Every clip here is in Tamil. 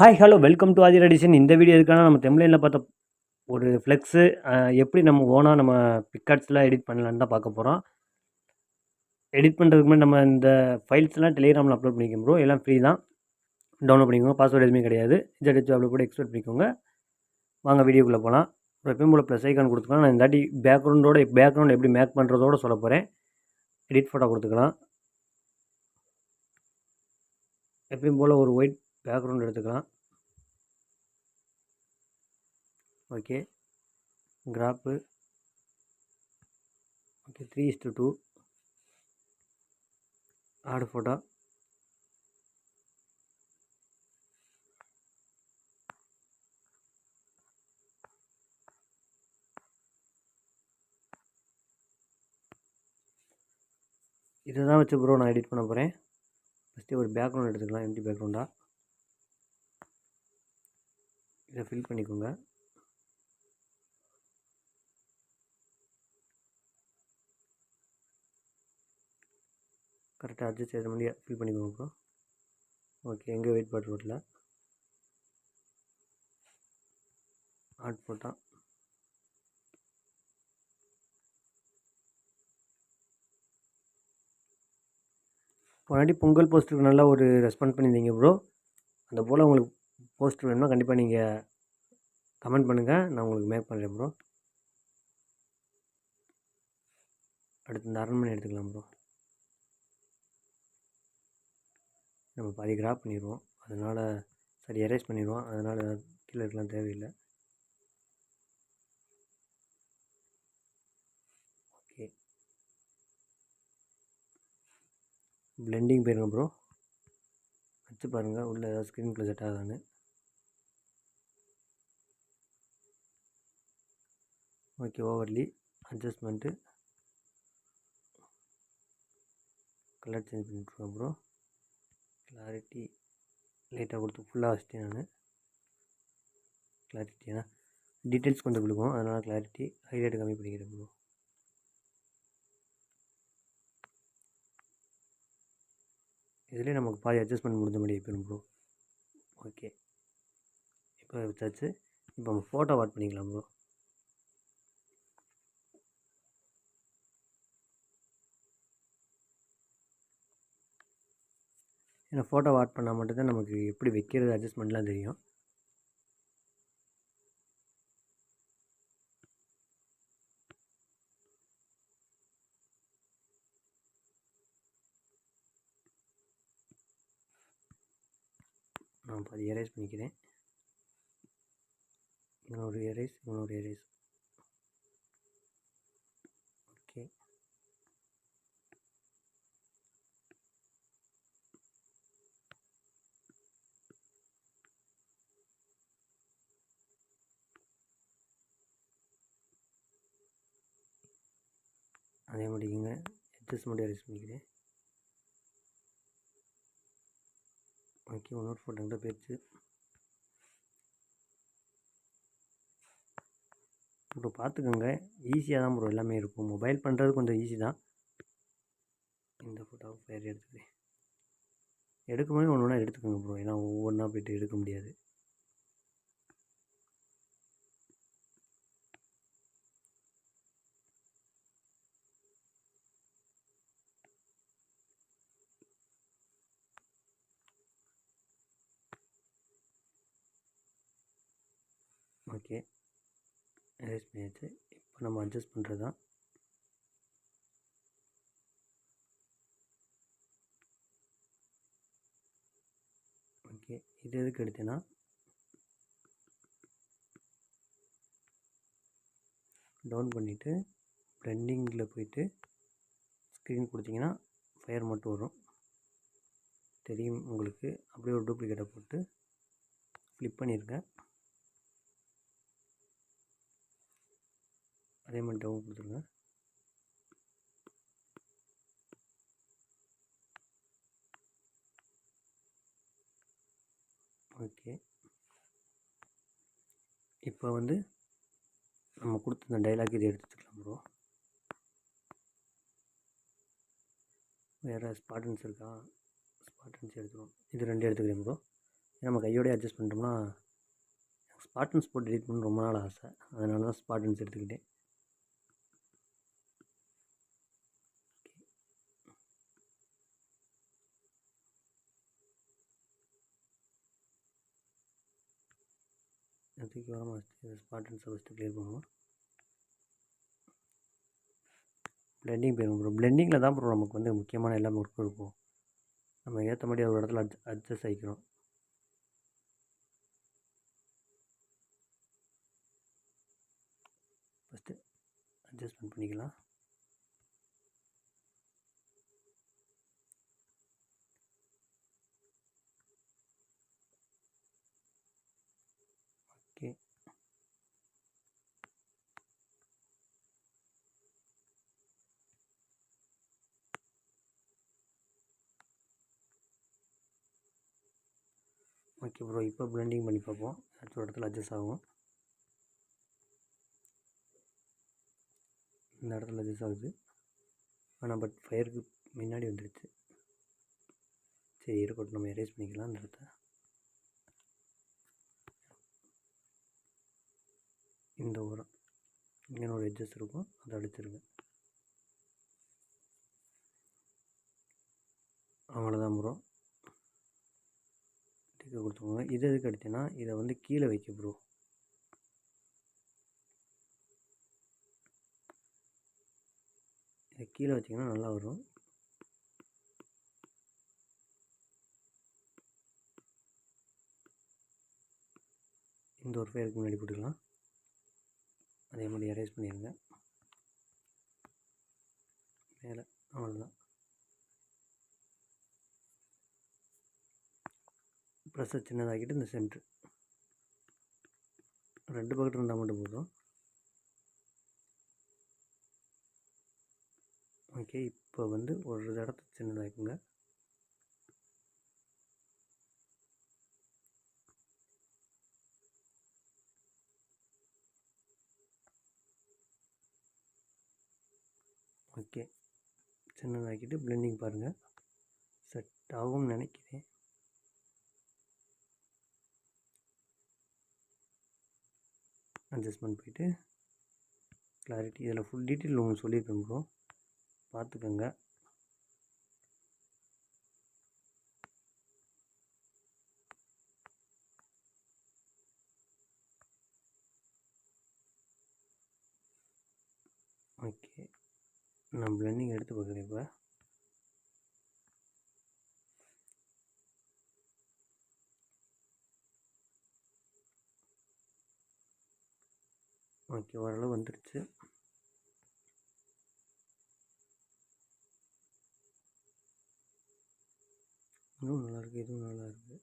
Hi hello welcome to Aadhira design. இந்த வீடியோ எதுக்கான நம்ம தெம்ப்லைனில் பார்த்த ஒரு ஃப்ளெக்ஸு எப்படி நம்ம ஓனாக நம்ம பிக்கார்ட்ஸ்லாம் எடிட் பண்ணலான்னு தான் பார்க்க போகிறோம். எடிட் பண்ணுறதுக்கு முன்னாடி நம்ம இந்த ஃபைல்ஸ்லாம் டெலிகிராமில் அப்லோட் பண்ணிக்க ப்ரோ. எல்லாம் ஃப்ரீ தான், டவுன்லோட் பண்ணிக்கோங்க. பாஸ்வேர்டு எதுவுமே கிடையாது. ஜெட் அப்லோட் கூட எக்ஸ்போர்ட் பண்ணிக்கோங்க. வாங்க வீடியோக்குள்ளே போகலாம். எப்பயும் போல் ப்ளஸ் ஐக்கான் கொடுத்துக்கலாம். நான் இந்த தாட்டி பேக்ரவுண்ட் எப்படி மேக் பண்ணுறதோடு சொல்ல போகிறேன். எடிட் ஃபோட்டோ கொடுத்துக்கலாம். எப்பயும் போல் ஒரு ஒயிட் பேக்ரவுண்ட் எடுத்துக்கலாம். Okay, crop okay 3:2 add photo. இதை தான் வச்சு ப்ரோ நான் எடிட் பண்ண போகிறேன். ஃபஸ்ட்டு ஒரு பேக்ரவுண்ட் எடுத்துக்கலாம், எம்டி பேக்ரவுண்டாக. இதை ஃபில் பண்ணிக்கோங்க. கரெக்டாக அட்ஜஸ்ட் செய்கிற மாதிரி ஃபில் பண்ணிக்கோங்க ப்ரோ. ஓகே, எங்கே வெயிட் பாட் ரோட்டில் ஆட் போட்டால் போனாடி பொங்கல் போஸ்டருக்கு நல்லா ஒரு ரெஸ்பான்ஸ் பண்ணியிருந்தீங்க ப்ரோ. அந்த போல் உங்களுக்கு போஸ்டர் வேணும்னா கண்டிப்பாக நீங்கள் கமெண்ட் பண்ணுங்கள், நான் உங்களுக்கு மேக் பண்ணுறேன் ப்ரோ. அடுத்து இந்த அரண்மனை எடுத்துக்கலாம் ப்ரோ. நம்ம பாதி கிராப் பண்ணிடுவோம், அதனால் சரி எரேஸ் பண்ணிடுவோம், அதனால் கீழே இருக்கலாம் தேவையில்லை. ஓகே, பிளெண்டிங் போயிருங்க ப்ரோ. வச்சு பாருங்கள் உள்ளே ஏதாவது ஸ்க்ரீனுக்குள்ளே செட் ஆகுதான்னு. Okay, overly adjustment colour change பண்ணிட்டுருக்கேன் ப்ரோ. கிளாரிட்டி லைட்டாக கொடுத்து ஃபுல்லாக வச்சுட்டேன் நான். கிளாரிட்டி ஏன்னா டீட்டெயில்ஸ் கொஞ்சம் கொடுக்கும், அதனால் கிளாரிட்டி ஹைலைட் கம்மி பண்ணிக்கிறேன் ப்ரோ. இதிலே நமக்கு பாதி அட்ஜஸ்ட்மெண்ட் முடிஞ்ச மாதிரி போயிடும் ப்ரோ. ஓகே, இப்போ வச்சாச்சு. இப்போ நம்ம ஃபோட்டோ ஆட் பண்ணிக்கலாம் ப்ரோ. ஏன்னா ஃபோட்டோ ஆட் பண்ணால் மட்டும்தான் நமக்கு எப்படி வைக்கிறது அட்ஜஸ்ட்மெண்ட்லாம் தெரியும். நான் பாதி எரேஸ் பண்ணிக்கிறேன். இன்னொரு எரேஸ். ஓகே, அதே மாதிரிங்க அட்ஜஸ்ட்மெண்ட் எரேஸ் பண்ணிக்கிறேன். ஓகே, இன்னொரு ஃபோட்டோ போயிடுச்சு ப்ரோ. பார்த்துக்கோங்க, ஈஸியாக தான் ப்ரோ எல்லாமே இருக்கும். மொபைல் பண்ணுறது கொஞ்சம் ஈஸி தான். இந்த ஃபோட்டோவை பேர் எடுத்துக்கிறேன். எடுக்கும்போது ஒன்று ஒன்றா எடுத்துக்கோங்க ப்ரோ, ஏன்னா ஒவ்வொன்றா போய்ட்டு எடுக்க முடியாது. ஓகே, எரேஸ் பண்ணியாச்சு. இப்போ நம்ம அட்ஜஸ்ட் பண்ணுறது தான். ஓகே, இது எதுக்கு எடுத்தேன்னா டவுன் பண்ணிவிட்டு பிளெண்டிங்கில் போயிட்டு ஸ்க்ரீன் கொடுத்தீங்கன்னா ஃபயர் மட்டும் வரும், தெரியும் உங்களுக்கு. அப்படியே ஒரு டூப்ளிகேட்டை போட்டு ஃப்ளிப் பண்ணியிருக்கேன். அதே மாதிரி டவுன் கொடுத்துருங்க. ஓகே, இப்போ வந்து நம்ம கொடுத்த இந்த டைலாக் இதை எடுத்துக்கலாம் ப்ரோ. வேறு ஸ்பாட்டன்ஸ் இருக்கா? ஸ்பாட்டன்ஸ் எடுத்துக்கிறோம். இது 2 எடுத்துக்கிறேன் ப்ரோ. நம்ம கையோடய அட்ஜஸ்ட் பண்ணிட்டோம்னா ஸ்பார்டன்ஸ் போட்டு எடிட் பண்ண ரொம்ப நாள் ஆசை, அதனால தான் ஸ்பார்டன்ஸ் எடுத்துக்கிட்டேன். தூக்கி வரமாக ஸ்பார்டன்ஸை ஃபஸ்ட்டு க்ளியர் பண்ணுவோம். பிளெண்டிங் போயிடும் ப்ரோ. பிளெண்டிங்கில் தான் ப்ரோ நமக்கு வந்து முக்கியமான எல்லாமே ஒர்க் இருக்கும். நம்ம ஏற்ற மாதிரி ஒரு இடத்துல அட்ஜஸ்ட் ஆகிக்கிறோம். ஃபஸ்ட்டு அட்ஜஸ்ட்மெண்ட் பண்ணிக்கலாம். Okay, okay bro. இப்போ பிளெண்டிங் பண்ணி பார்ப்போம், ஏதாச்சும் ஒரு இடத்துல அட்ஜஸ்ட் ஆகும். இந்த இடத்துல அட்ஜஸ்ட் ஆகுது, ஆனால் பட் ஃபயருக்கு முன்னாடி வந்துடுச்சு. சரி இருக்கட்டும், நம்ம எரேஸ் பண்ணிக்கலாம் இந்த இடத்த. இந்த ஓரம் இங்கே ஒரு எட்ஜஸ் இருக்கும், அதை அடிச்சிருங்க. அவ்வளோதான் ப்ரோ. டிக்கை கொடுத்துக்கோங்க. இது எதுக்கு அடித்தேன்னா இதை வந்து கீழே வைக்க ப்ரோ. இதை கீழே வச்சிங்கன்னா நல்லா வரும். இந்த ஒரு ஃபயருக்கு முன்னாடி போட்டுக்கலாம். அதே மாதிரி எரேஸ் பண்ணிடுங்க மேலே. அவ்வளோதான். ப்ரெஸ்ஸை சின்னதாக்கிட்டு இந்த சென்ட்ரு 2 பக்கெட் இருந்தால் மட்டும் போதும். ஓகே, இப்போ வந்து ஒரு இடத்த சின்னதாக்குங்க. ஓகே, சின்னதாக்கிட்டு பிளெண்டிங் பாருங்கள், செட் ஆகும்னு நினைக்கிறேன். அட்ஜஸ்ட்மெண்ட் போயிட்டு கிளாரிட்டி, இதில் ஃபுல் டீட்டெயில் உங்களுக்கு சொல்லியிருக்கேன் ப்ரோ, பார்த்துக்கோங்க. ஓகே, நான் பிளெண்டிங் எடுத்து பார்க்குறேன் இப்போ. ஓகே, ஓரளவு வந்துடுச்சு. இதுவும் நல்லாயிருக்கு, இதுவும் நல்லா இருக்குது.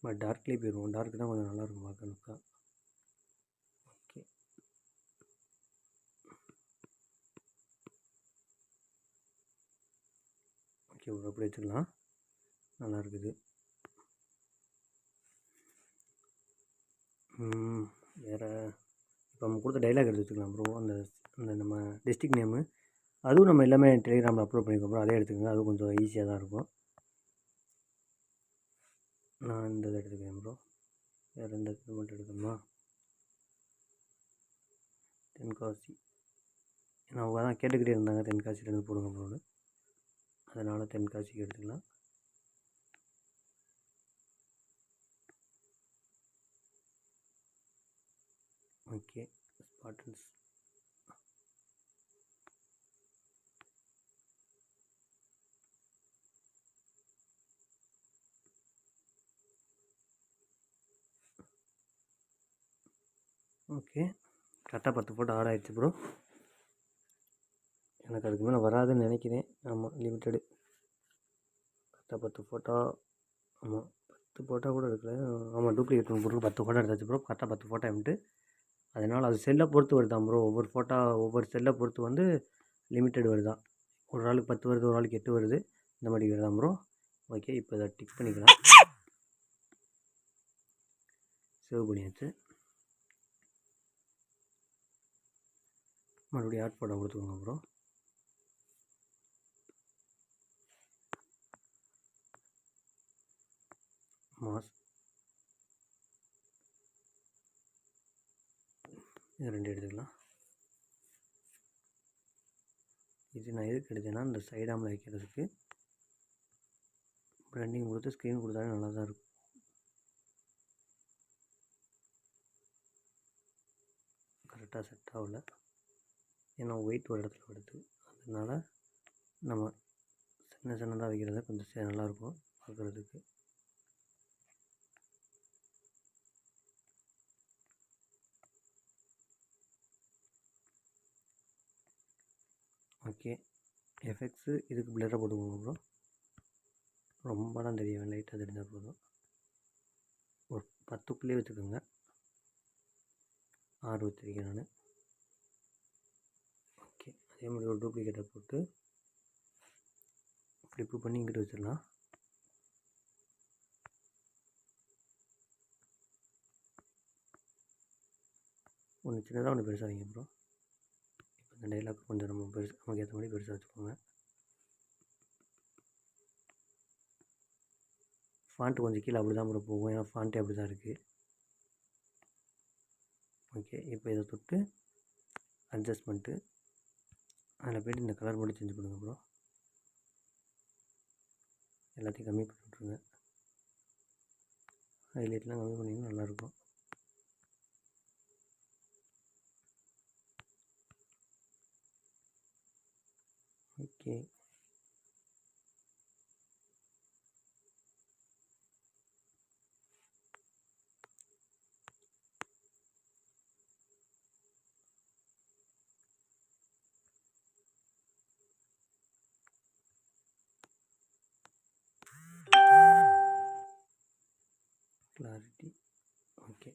பட் டார்க்லேயே போயிடுவோம், டார்க் தான் கொஞ்சம் நல்லாயிருக்கும் பார்க்கணுக்கா. ஓகே, ஓகே ப்ரோ, அப்படி வச்சுக்கலாம், நல்லா இருக்குது. வேறு இப்போ நம்ம கொடுத்த டைலாக் எடுத்து வச்சுக்கலாம் ப்ரோ. அந்த அந்த நம்ம டிஸ்ட்ரிக்ட் நேமு அதுவும் நம்ம எல்லாமே டெலிகிராமில் அப்லோட் பண்ணியிருக்கோம் ப்ரோ, அதே எடுத்துக்கோங்க. அதுவும் கொஞ்சம் ஈஸியாக தான் இருக்கும். நான் இந்த இதை எடுத்துக்கிறேன் ப்ரோ. வேறு எந்த இது மட்டும் எடுக்கணுமா? தென்காசி, நான் அவங்க தான் கேட்டுக்கிட்டே இருந்தாங்க தென்காசிலேருந்து போடுங்க ப்ரோன்னு, அதனால் தென்காசிக்கு எடுத்துக்கலாம். ஓகே, ஸ்பார்டன்ஸ் ஓகே, கரெக்டாக 10 ஃபோட்டோ ஆட் ஆகிடுச்சு ப்ரோ. எனக்கு அதுக்கு மேலே வராதுன்னு நினைக்கிறேன். ஆமாம், லிமிட்டடு கரெக்டாக 10 ஃபோட்டோ. ஆமாம், 10 ஃபோட்டோ கூட எடுக்கல. ஆமாம், டூப்ளிகேட் போட்டு 10 ஃபோட்டோ எடுத்தாச்சு ப்ரோ. கரெக்டாக 10 ஃபோட்டோ எம்ட்டு. அதனால் அது செல்லை பொறுத்து வருதான் ப்ரோ. ஒவ்வொரு செல்லை பொறுத்து வந்து லிமிட்டட் வருதான். ஒரு ஆளுக்கு 10 வருது, ஒரு ஆளுக்கு 8 வருது, இந்த மாதிரி வருதான் ப்ரோ. ஓகே, இப்போ இதை டிக் பண்ணிக்கலாம். சேவ் பண்ணியாச்சு. மறுபடியும் ஆட் ஃபோட்டோ கொடுத்துக்கோங்க ப்ரோ. மாஸ் இது 2 எடுத்துக்கலாம். இது நான் எதுக்கு எடுத்தேன்னா இந்த சைட் ஆமில் வைக்கிறதுக்கு பிளண்டிங் கொடுத்து ஸ்க்ரீன் கொடுத்தாலே நல்லா தான் இருக்கும். கரெக்டாக செட் ஆகல, ஏன்னா ஒயிட் ஒரு இடத்துல வருது. அதனால் நம்ம சின்னதாக வைக்கிறது கொஞ்சம் நல்லாயிருக்கும் பார்க்குறதுக்கு. ஓகே, எஃபெக்ட்ஸு இதுக்கு பிளராக போட்டுக்கோங்க ப்ரோ. ரொம்பலாம் தெரியும், லைட்டாக தெரிஞ்சால் போதும். ஒரு 10க்குள்ளேயே வச்சுக்கோங்க. 6 வச்சுருக்கேன் நான். ஓகே, அதே மாதிரி ஒரு டூப்ளிகேட்டை போட்டு ஃப்ளிப்பு பண்ணி இங்கிட்டு வச்சிடலாம். ஒன்று சின்னதாக ஒன்று பெருசாக வைங்க ப்ரோ. இப்போ இந்த டைலாக் கொஞ்சம் நமக்கு ஏற்ற மாதிரி பெருசாக வச்சுக்கோங்க. ஃபாண்ட்டு கொஞ்சம் கீழே அப்படி தான் ப்ரோ போகும், ஏன்னா ஃபாண்ட்டே அப்படி தான் இருக்குது. ஓகே, இப்போ இதை தொட்டு அட்ஜஸ்ட்மெண்ட்டு அதில் போய்ட்டு இந்த கலர் மட்டும் சேஞ்ச் பண்ணுங்கள் ப்ரோ. எல்லாத்தையும் கம்மி பண்ணி விட்ருங்க. ஹைலைட்லாம் கம்மி பண்ணிங்கன்னா நல்லாயிருக்கும். Okay, clarity. ஓகே,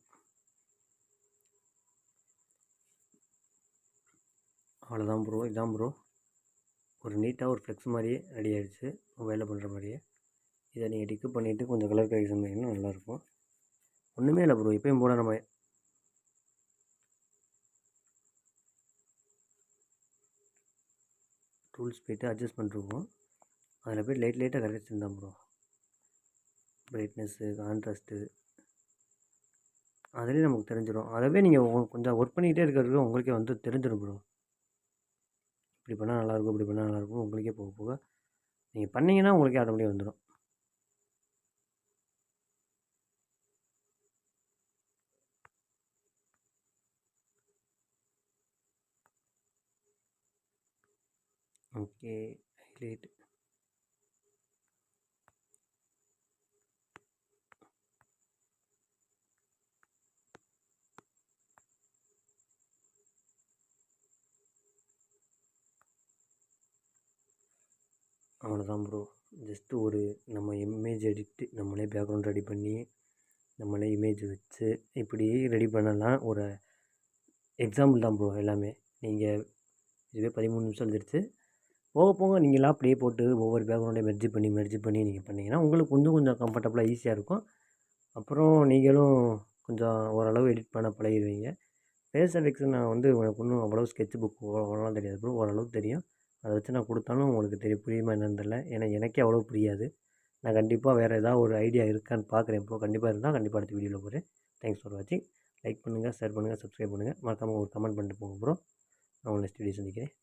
அவ்வளோதான் ப்ரோ. இதான் ப்ரோ ஒரு நீட்டாக ஒரு ஃப்ளெக்ஸ் மாதிரியே ரெடி ஆகிடுச்சு, மொபைலில் பண்ணுற மாதிரியே. இதை நீங்கள் டிக்கு பண்ணிவிட்டு கொஞ்சம் கலர் கரெக்ஷன் பண்ணிங்கன்னா நல்லாயிருக்கும். ஒன்றுமே இல்லை ப்ரோ, எப்பயும் போல் நம்ம டூல்ஸ் போய்ட்டு அட்ஜஸ்ட் பண்ணிருக்கோம். அதில் போய்ட்டு லைட்டாக கரெக்ஷன் தான் ப்ரோ. பிரைட்னஸ்ஸு, கான்ட்ராஸ்ட்டு அதுலேயும் நமக்கு தெரிஞ்சிடும். அதவே நீங்கள் கொஞ்சம் ஒர்க் பண்ணிக்கிட்டே இருக்கிறது உங்களுக்கே வந்து தெரிஞ்சிடும் ப்ரோ. இப்படி பண்ணால் நல்லாயிருக்கும், இப்படி பண்ணால் நல்லாயிருக்கும், உங்களுக்கே போக போக நீங்கள் பண்ணிங்கன்னா உங்களுக்கே ஆட்டோமேட்டிக்காக வந்துடும். Okay, highlight. அவ்வளோதான் ப்ரோ. ஜஸ்ட்டு ஒரு நம்ம இமேஜ் எடிட்டு நம்மளே பேக்ரவுண்ட் ரெடி பண்ணி நம்மளே இமேஜ் வச்சு இப்படி ரெடி பண்ணலாம். ஒரு எக்ஸாம்பிள் தான் ப்ரோ எல்லாமே. நீங்கள் இதுவே 13 நிமிஷம் எழுதிருச்சு. போக போக நீங்களாக அப்படியே போட்டு ஒவ்வொரு பேக்ரவுண்டையும் மெர்ஜ் பண்ணி நீங்கள் பண்ணிங்கன்னா உங்களுக்கு கொஞ்சம் கம்ஃபர்டபுளாக ஈஸியாக இருக்கும். அப்புறம் நீங்களும் கொஞ்சம் ஓரளவு எடிட் பண்ண பழகிடுவீங்க. ஃபேஸ் எஃபெக்ட்ஸ் நான் வந்து எனக்கு இன்னும் அவ்வளோ ஸ்கெட்ச் புக் அவ்வளோலாம் தெரியாது ப்ரோ. ஓரளவுக்கு தெரியும். அதை வச்சு நான் கொடுத்தாலும் உங்களுக்கு புரியுமா என்னன்னு தெரியல. ஏன்னா எனக்கே அவ்வளோ புரியாது. நான் கண்டிப்பாக வேறு ஏதாவது ஒரு ஐடியா இருக்கான்னு பார்க்குறேன் ப்ரோ. கண்டிப்பாக இருந்தால் கண்டிப்பாக அடுத்த வீடியோவில் போகிறேன். தேங்க்ஸ் ஃபார் வாட்சிங். லைக் பண்ணுங்கள், ஷேர் பண்ணுங்கள், சப்ஸ்கிரைப் பண்ணுங்கள். மறக்காமல் ஒரு கமெண்ட் பண்ணிட்டு போங்க ப்ரோ. நான் உங்களை நெக்ஸ்ட் வீடியோ சந்திக்கிறேன்.